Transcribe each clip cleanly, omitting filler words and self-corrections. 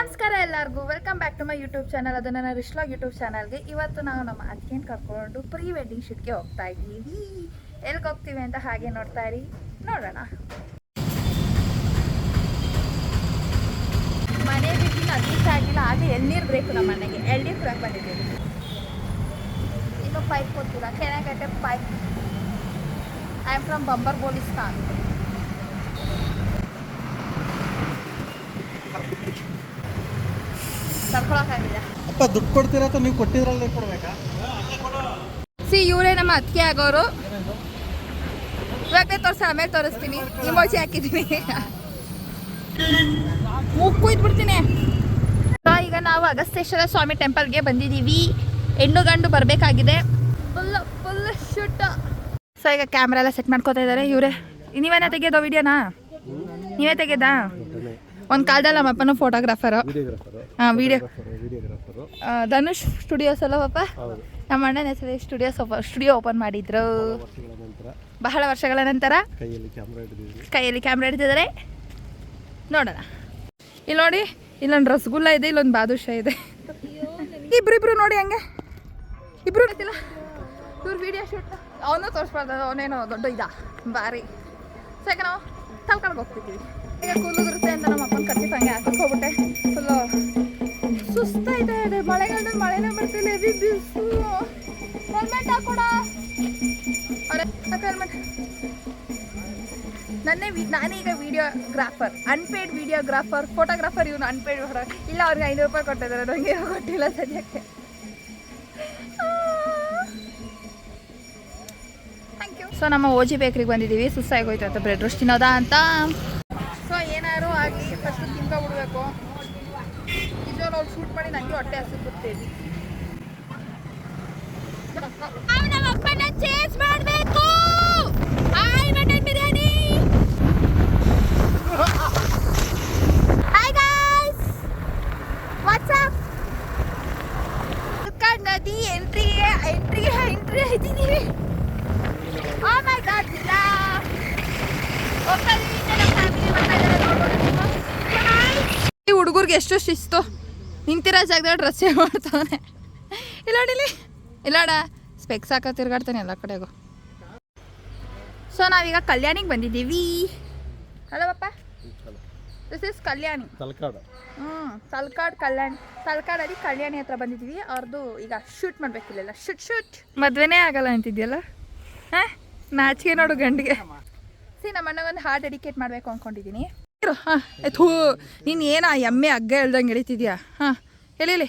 ನಮಸ್ಕಾರ ಎಲ್ಲರಿಗೂ, welcome back to my YouTube channel. ಅದು ನನ್ನ ರಿಶ್ಲಾಗ್ ಯೂಟ್ಯೂಬ್ ಚಾನಲ್ಗೆ. ಇವತ್ತು ನಾವು ನಮ್ಮ ಅತ್ತಿಗೆನ ಕರ್ಕೊಂಡು ಪ್ರೀ ವೆಡ್ಡಿಂಗ್ ಶೂಟ್ಗೆ ಹೋಗ್ತಾ ಇದ್ದೀವಿ. ಎಲ್ಲಿಗೆ ಹೋಗ್ತೀವಿ ಅಂತ ಹಾಗೆ ನೋಡ್ತಾ ಇರಿ, ನೋಡೋಣ. ಮನೆ ಬಿಟ್ಟಿನ 10 ದಿವಸ ಆಗಿಲ್ಲ, ಹಾಗೆ ಎಳ್ನೀರು ಬೇಕು ನಮ್ಮ ಮನೆಗೆ. ಎಳ್ನೀರು ಕುಡಿಯೋಕೆ ಬಂದಿದ್ದೀವಿ. ಇನ್ನು ಪೈಪ್ ಕೊಟ್ಟಿಲ್ಲ, ಕೆಳಗಟ್ಟೆ ಪೈಪ್. ಐ ಆಮ್ ಫ್ರಮ್ ಬಂಬರ್ ಬೋಲಿಸ್ತಾನ್. ಅಪ್ಪ ದುಡ್ಡು ಕೊಡ್ತೀರಾ ಅಥವಾ ನೀವು ಕೊಟ್ಟಿದ್ರಲ್ಲೇ ಕೊಡ್ಬೇಕಾ? ಇವರೇ ನಮ್ಮ ಅತ್ತಿಗೆ ಆಗೋರು. ಇವಾಗ ತೋರಿಸಿ, ಆಮೇಲೆ ತೋರಿಸ್ತೀನಿ. ಇಮೋಜಿ ಹಾಕಿದ್ದೀನಿ, ಮುಕ್ಕು ಇದ್ಬಿಡ್ತೀನಿ. ಈಗ ನಾವು ಅಗಸ್ತೇಶ್ವರ ಸ್ವಾಮಿ ಟೆಂಪಲ್ಗೆ ಬಂದಿದ್ದೀವಿ. ಹೆಣ್ಣು ಗಂಡು ಬರಬೇಕಾಗಿದೆ. Full shoot. ಸೊ ಈಗ ಕ್ಯಾಮ್ರಾ ಎಲ್ಲ ಸೆಟ್ ಮಾಡ್ಕೋತಾ ಇದ್ದಾರೆ ಇವರೇ. ನೀವೇನೇ ತೆಗೆಯೋದು ವಿಡಿಯೋನಾ? ನೀವೇ ತೆಗೆದಾ? ಒಂದು ಕಾಲದಲ್ಲಿ ನಮ್ಮ ಅಪ್ಪನೂ ಫೋಟೋಗ್ರಾಫರು. ಹಾಂ, ವಿಡಿಯೋಗ್ರಾಫರು. ಧನುಷ್ ಸ್ಟುಡಿಯೋಸ್ ಅಲ್ಲ ಪಾಪ? ನಮ್ಮ ಅಣ್ಣನ ಹೆಸರು ಸ್ಟುಡಿಯೋ ಓಪನ್ ಮಾಡಿದ್ರು ಬಹಳ ವರ್ಷಗಳ ನಂತರ. ಕೈಯಲ್ಲಿ ಕ್ಯಾಮ್ರಾ ಹಿಡಿದಿದ್ದಾರೆ. ನೋಡೋಣ. ಇಲ್ಲಿ ನೋಡಿ, ಇಲ್ಲೊಂದು ರಸಗುಲ್ಲ ಇದೆ, ಇಲ್ಲೊಂದು ಬಾದುಷಾ ಇದೆ. ಇಬ್ರು ನೋಡಿ ಹಂಗೆ ಇಬ್ರು ಗೊತ್ತಿಲ್ಲ. ಇವ್ರು ವಿಡಿಯೋ ಶೂಟ್ ಅವನು ತೋರಿಸ್ಬಾರ್ದು, ಅವನೇನೋ ದೊಡ್ಡ ಭಾರಿ. ಸೊ ಈಗ ನಾವು ತಲ್ಕಳ್ಗೆ ಹೋಗ್ತಿದ್ದೀವಿ. ಈಗ ಕೂದಲಿರುತ್ತೆ ಅಂತ ನಮ್ಮ ಅಪ್ಪನ ಕರ್ಚಿಪ್ ಹಂಗೆ ಹಾಕೋಗ್ಬಿಟ್ಟೆ. ಫುಲ್ಲು ಸುಸ್ತಾಯ್ತಾ ಇದೆ. ಮಳೆಗಾಲದಲ್ಲಿ ಮಳೆನೇ ಬರ್ತಿಲ್ಲ, ಹೆವಿ ಬಿಸಿಲು. ಹೆಲ್ಮೆಟ್ ಹಾಕೊಡ. ಹೆಲ್ಮೆಟ್. ನಾನೀಗ ವಿಡಿಯೋಗ್ರಾಫರ್, ಅನ್ಪೇಯ್ಡ್ ವಿಡಿಯೋಗ್ರಾಫರ್, ಫೋಟೋಗ್ರಾಫರ್. ಇವನು ಅನ್ಪೇಯ್ಡ್ ಇಲ್ಲ. ಅವ್ರಿಗೆ 500 ರೂಪಾಯಿ ಕೊಟ್ಟಿದ್ದಾರೆ, ನನಗೆ ಕೊಟ್ಟಿಲ್ಲ ಸದ್ಯಕ್ಕೆ. Thank you. ಸೊ ನಮ್ಮ ಓಜಿ ಬೇಕ್ರಿಗೆ ಬಂದಿದ್ದೀವಿ. ಸುಸ್ತಾಗೋಯ್ತು ಅಂತ ಬ್ರೆಡ್ ರೋಸ್ಟ್ ತಿನ್ನೋದಾ ಅಂತ. ಸೊ ಏನಾದ್ರು ಆಗಲಿ ಫಸ್ಟ್ ತಿನ್ಕೊಬಿಡ್ಬೇಕು. ನಿಜವಾಗ್ಲೂ ಅವ್ರು ಶೂಟ್ ಮಾಡಿ ನನಗೆ ಹೊಟ್ಟೆ ಹಸಿರು ಬರ್ತೀವಿ. ನಮ್ಮ ಅಪ್ಪನ ಚೇಸ್ ಮಾಡಬೇಕು. Hi mutton biryani. Hi guys, what's up? ನದಿ ಎಂಟ್ರಿ ಆಯ್ತಿದ್ದೀವಿ. ಓ ಮೈ ಗಾಡ್, ಇಲ್ಲ ಹುಡುಗರಿಗೆ ಎಷ್ಟು ಶಿಸ್ತು. ನಿಂತಿರೋ ಜಾಗದಲ್ಲಿ ಡ್ರೆಸ್ ಮಾಡ್ತಾನೆ. ಇಲ್ಲಾಡ ಸ್ಪೆಕ್ಸ್ ಹಾಕ ತಿರ್ಗಾಡ್ತಾನೆ ಎಲ್ಲ ಕಡೆಗೂ. ಸೊ ನಾವೀಗ ಕಲ್ಯಾಣಿಗೆ ಬಂದಿದ್ದೀವಿ. ಹಲೋ ಪಪ್ಪ, ದಿಸ್ ಇಸ್ ಕಲ್ಯಾಣಿ. ತಲ್ಕಾಡಲ್ಲಿ ಕಲ್ಯಾಣಿ ಹತ್ರ ಬಂದಿದ್ದೀವಿ. ಅವ್ರದ್ದು ಈಗ ಶೂಟ್ ಮಾಡ್ಬೇಕಿಲ್ಲ. ಶೂಟ್ ಮದ್ವೆನೇ ಆಗಲ್ಲ ಅಂತಿದ್ಯಲ್ಲ. ಹಾಂ, ನಾಚಿಕೆ ನೋಡು ಗಂಡಿಗೆ. ನಮ್ಮ ಅಣ್ಣಗೊಂದು ಹಾಡು ಡೆಡಿಕೇಟ್ ಮಾಡಬೇಕು ಅಂದ್ಕೊಂಡಿದ್ದೀನಿ. ಹಾಂ, ನೀನು ಏನ ಎಮ್ಮೆ ಹಗ್ಗ ಹೇಳ್ದಂಗೆ ಎಳಿತಿದ್ಯಾ? ಹಾಂ, ಹೇಳಿ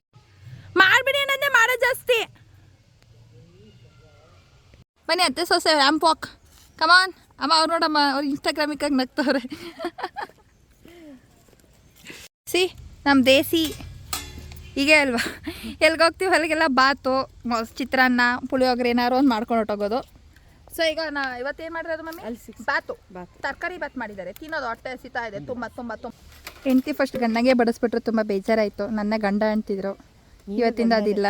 ಮಾಡಿಬಿಡಿ. ಏನಂದೆ ಮಾಡೋದು ಜಾಸ್ತಿ. ಬನ್ನಿ ಅತ್ತೆ ಸೊಸೆ ರ್ಯಾಂಪ್ ವಾಕ್. ಕಮಾನ್ ಅಮ್ಮ. ಅವ್ರು ನೋಡಮ್ಮ, ಅವ್ರು ಇನ್ಸ್ಟಾಗ್ರಾಮಿಗಾಗಿ ನಗ್ತವ್ರೆ. ನಮ್ಮ ದೇಸಿ ಹೀಗೆ ಅಲ್ವಾ? ಎಲ್ಗೋಗ್ತೀವಿ ಅಲ್ಲಿಗೆಲ್ಲ ಬಾತು, ಚಿತ್ರಾನ್ನ, ಪುಳಿಯೋಗರೆ ಏನಾರು ಒಂದು ಮಾಡ್ಕೊಂಡು ಹೊಟ್ಟೋಗೋದು. ಸೊ ಈಗ ಇವತ್ತೇನು ಮಾಡಿರೋದು ಮಮ್ಮಿ? ಬಾತು, ತರಕಾರಿ ಬಾತ್ ಮಾಡಿದ್ದಾರೆ. ತಿನ್ನೋದು ಹೊಟ್ಟೆ ಹಸಿತಾ ಇದೆ ತುಂಬ. ಹೆಂಡ್ತಿ ಫಸ್ಟ್ ಗಂಡಂಗೆ ಬಡಿಸ್ಬಿಟ್ರು, ತುಂಬ ಬೇಜಾರಾಯಿತು. ನನ್ನ ಗಂಡ ಅಂತಿದ್ರು. ಇವತ್ತಿಂದ ಅದಿಲ್ಲ.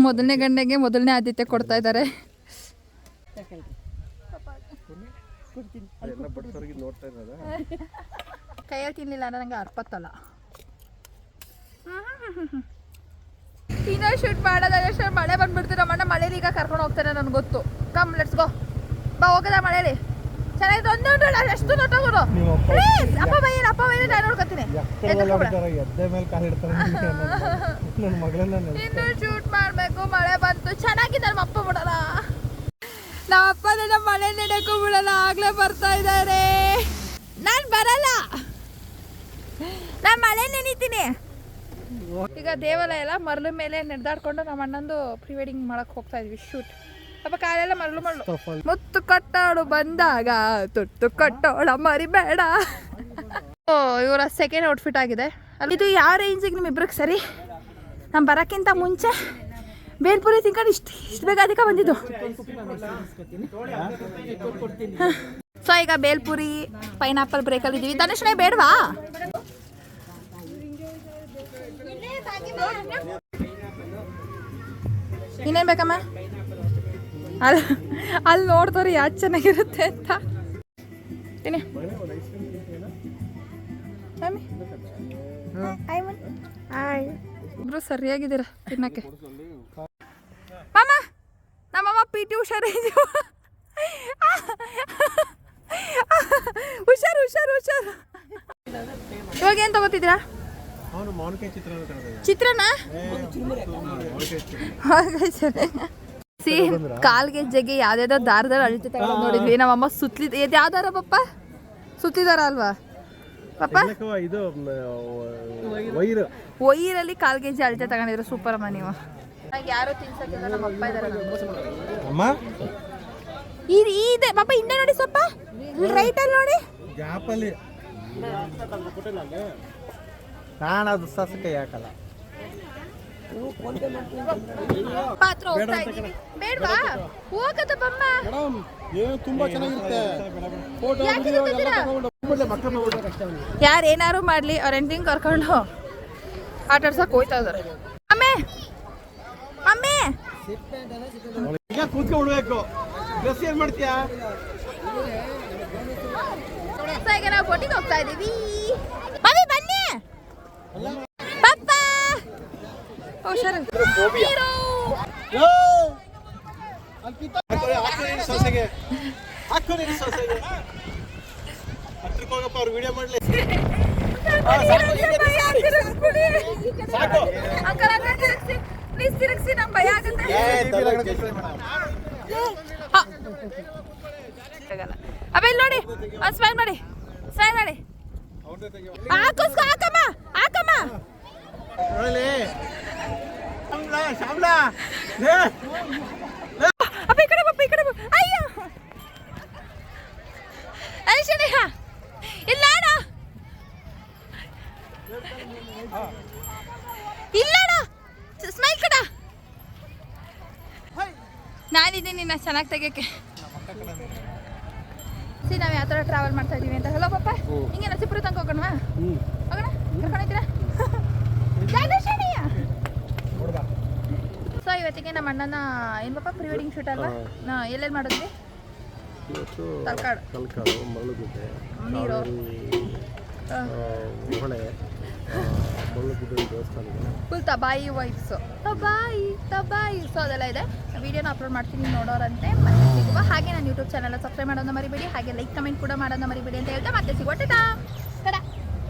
ಮೊದಲನೇ ಗಂಡಂಗೆ ಮೊದಲನೇ ಆದ್ಯತೆ ಕೊಡ್ತಾ ಇದ್ದಾರೆ. ಕೈಯಲ್ಲಿ ತಿನ್ನಲಿಲ್ಲ ಅಂದ್ರೆ ನಂಗೆ ಅರ್ಪತ್ತಲ್ಲ. ಇನ್ನೂ ಶೂಟ್ ಮಾಡೋದು ಅಷ್ಟು ಮಳೆ ಬಂದ್ಬಿಡ್ತೀರ. ನಮ್ಮ ಅಣ್ಣ ಮಳೇಲಿ ಈಗ ಕರ್ಕೊಂಡು ಹೋಗ್ತಾನೆ, ನನಗೆ ಗೊತ್ತು. Come let's go. ಬಾ, ಹೋಗದ ಮಳೇಲಿ ಚೆನ್ನಾಗಿದೆ. ಒಂದು ಎಷ್ಟು ದೊಡ್ಡವರು ಪ್ಲೀಸ್. ಅಪ್ಪ ಬೈಯಲ್ಲ, ನಾನು ನೋಡ್ಕೊತೀನಿ. ಇನ್ನು ಶೂಟ್ ಮಾಡಬೇಕು. ಮಳೆ ಬಂತು, ಚೆನ್ನಾಗಿದೆ. ನಮ್ಮ ಅಪ್ಪ ಬಿಡಲ್ಲ. ನಮ್ಮ ಅಪ್ಪ ನನ್ನ ಮಳೆ ನೆಡಕ್ಕೂ ಬಿಡಲ್ಲ. ಆಗ್ಲೇ ಬರ್ತಾ ಇದ್ದಾರೆ. ನಾನು ಬರಲ್ಲ, ನಾನು ಮಳೆ ನೆನಿತೀನಿ. ಈಗ ದೇವಾಲಯ ಎಲ್ಲ ಮರಳು ಮೇಲೆ ನಡೆದಾಡ್ಕೊಂಡು ನಮ್ಮ ಅಣ್ಣಂದು ಪ್ರೀ ವೆಡ್ಡಿಂಗ್ ಮಾಡಕ್ ಹೋಗ್ತಾ ಇದೀವಿ. ಶೂಟ್. ಅಪ್ಪ ಕಾಲೆಲ್ಲ ಮರಳು ಮುತ್ತು ಕಟ್ಟೋಳು ಬಂದಾಗ ತುಟ್ಟು ಕಟ್ಟೋಳ ಮರಿಬೇಡ. ಇವರ ಸೆಕೆಂಡ್ ಔಟ್ಫಿಟ್ ಆಗಿದೆ. ಇದು ಯಾವ ರೇಂಜಿಗೆ ನಿಮ್ಮಿಬ್ರಿಗೆ ಸರಿ? ನಾನು ಬರೋಕ್ಕಿಂತ ಮುಂಚೆ ಬೇಲ್ಪುರಿ ತಿನ್ಕೊಂಡು ಇಷ್ಟು ಬೇಗ ಅದಕ್ಕೆ ಬಂದಿದ್ದು. ಸೊ ಈಗ ಬೇಲ್ಪುರಿ, ಪೈನಾಪಲ್ ಬ್ರೇಕಲ್ಲಿ ಇದ್ದೀವಿ. ಧನುಷ್ನೇ ಬೇಡವಾ? ಇನ್ನೇನು ಬೇಕಮ್ಮ? ಅಲ್ಲಿ ನೋಡ್ತಾರೆ ಯಾರು ಚೆನ್ನಾಗಿರುತ್ತೆ ಅಂತ. ತಿನ್ನಿ. ಹಾಯ್ ಇಬ್ರು ಸರಿಯಾಗಿದ್ದೀರ ತಿನ್ನಕ್ಕೆ. ಮಾಮ ನಮ್ಮಮ್ಮ ಪಿ ಟಿ ಹುಷಾರಿದ್ದೀವ. ಹುಷಾರು ಹುಷಾರು ಹುಷಾರು. ಇವಾಗ ಏನು ತಗೋತಿದ್ದೀರಾ? ಚಿತ್ರಾನ್ನ ಕಾಲ್ಗೆ ಜಗ್ಗೆ ಯಾವ್ದಾವ್ದೋ ದಾರದಲ್ಲಿ ಅಳಿತೆ ತಗೊಂಡು ನೋಡಿದ್ವಿ. ನಮ್ಮಮ್ಮ ಸುತ್ತಲಿ ಯಾವ್ದಾರ ಪಪ್ಪ ಸುತ್ತಿದಾರ ಅಲ್ವಾ ಪಪ್ಪ? ಒಯ್ಯಿರಲ್ಲಿ ಕಾಲ್ ಕೆಜಿ ಅಳತೆ ತಗೊಂಡಿದ್ರು. ಸೂಪರ್ ಅಮ್ಮ ನೀವು. ಯಾರು ತಿನ್ಸಕ್ಕಿಲ್ಲ, ನಮ್ಮ ಅಪ್ಪ ಇದಾರೆ. ಇದೆ ಪಾಪ ಹಿಂದೆ ನೋಡಿ ಸ್ವಲ್ಪ ರೈಟ್ ಅಲ್ಲಿ ನೋಡಿ. ನಾನು ಅದು ಸಸಕ್ಕೆ ಯಾಕಲ್ಲ ಪಾತ್ರ ಹೋಗ್ತಾ ಇದ್ದೀವಿ. ಬೇಡವಾ ಹೋಗತ್ತ ಬಮ್ಮ. ತುಂಬಾ ಚೆನ್ನಾಗಿರುತ್ತೆ. ಯಾರು ಏನಾರು ಮಾಡ್ಲಿ ಅವ್ರ ಹೆಂಡತಿಂಗ್ ಕರ್ಕೊಂಡು ಆಟಾಡ್ಸಕ್ ಹೋಯ್ತಾ ಇದಾರೆ. ಅಮ್ಮೆ ಅಮ್ಮೆ ಕೂತ್ಕೊಳ್ಬೇಕು. ಡ್ರೆಸ್ ಏನ್ ಮಾಡ್ತೀಯಾ? ಈಗ ನಾವು ಕೊಟ್ಟಿಗೆ ಹೋಗ್ತಾ ಇದೀವಿ. ಮಮ್ಮಿ ಬನ್ನಿ ಪಪ್ಪ. ಹುಷಾರು. ಅವ್ರು ವಿಡಿಯೋ ಮಾಡ್ಲಿ. ತಿರುಗಿಸಿ ನಮ್ ಭಯ ಆಗುತ್ತೆ. ಅಬ್ಬ ಇಲ್ಲಿ ನೋಡಿ, ಒಂದು ಸ್ಮೈಲ್ ಮಾಡಿ, ಸ್ಮೈಲ್ ಮಾಡಿ. ಹಾಕಮ್ಮ ಹಾಕಮ್ಮ. ಅಪ್ಪ ಈ ಕಡೆ ಬಪ್ಪ, ಈ ಕಡೆ ಬಪ್ಪ. ಅಯ್ಯೋ ಅನಿಶನೇಹ ಇಲ್ಲ ಅಣ್ಣ, ಇಲ್ಲ ಅಣ್ಣ. ಸ್ಮೈಲ್ ಕಡ ನಾನಿದ್ದೀನಿ ನಿನ್ನ ಚೆನ್ನಾಗಿ ತೆಗಿಯೋಕ್ಕೆ. ಸಿ ನಾವು ಯಾವ ಥರ ಟ್ರಾವೆಲ್ ಮಾಡ್ತಾ ಇದೀವಿ ಅಂತ. ಹಲೋ ಪಪ್ಪ, ಹಿಂಗೆ ನರಸೀಪುರ ತನಕ ಹೋಗೋಣವಾ? ಹೋಗೋಣ, ಕರ್ಕೊಂಡಿದ್ದೀರಾ? ಸೊ ಇವತ್ತಿಗೆ ನಮ್ಮ ಅಣ್ಣನ ಏನು ಪಾಪ ಪ್ರೀ ವೆಡ್ಡಿಂಗ್ ಶೂಟ್ ಅಲ್ವಾ? ಎಲ್ಲೆಲ್ಲಿ ಮಾಡಿದ್ವಿ? ತಲಕಾಡು, ಮರಳುಗುಡ್ಡೆ, ನೀರು, ಹೊಳೆ, ಮರಳುಗುಡ್ಡೆ ದೇವಸ್ಥಾನ, ಫುಲ್ ತಬಾಯಿ ವೈಬ್ಸು. ತಬಾಯಿ ಸೊ ಅದೆಲ್ಲ ಇದೆ. ವಿಡಿಯೋನ ಅಪ್ಲೋಡ್ ಮಾಡ್ತೀನಿ, ನೋಡೋರಂತೆ. ಮತ್ತೆ ಸಿಗುವ ಹಾಗೆ ನನ್ನ ಯೂಟ್ಯೂಬ್ ಚಾನಲ್ ಸಬ್ಸ್ಕ್ರೈಬ್ ಮಾಡೋದನ್ನ ಮರಿಬೇಡಿ. ಹಾಗೆ ಲೈಕ್ ಕಮೆಂಟ್ ಕೂಡ ಮಾಡೋದನ್ನ ಮರಿಬೇಡಿ ಅಂತ ಹೇಳ್ತಾ ಮತ್ತೆ ಸಿಗುವ. ಟಾಟಾ.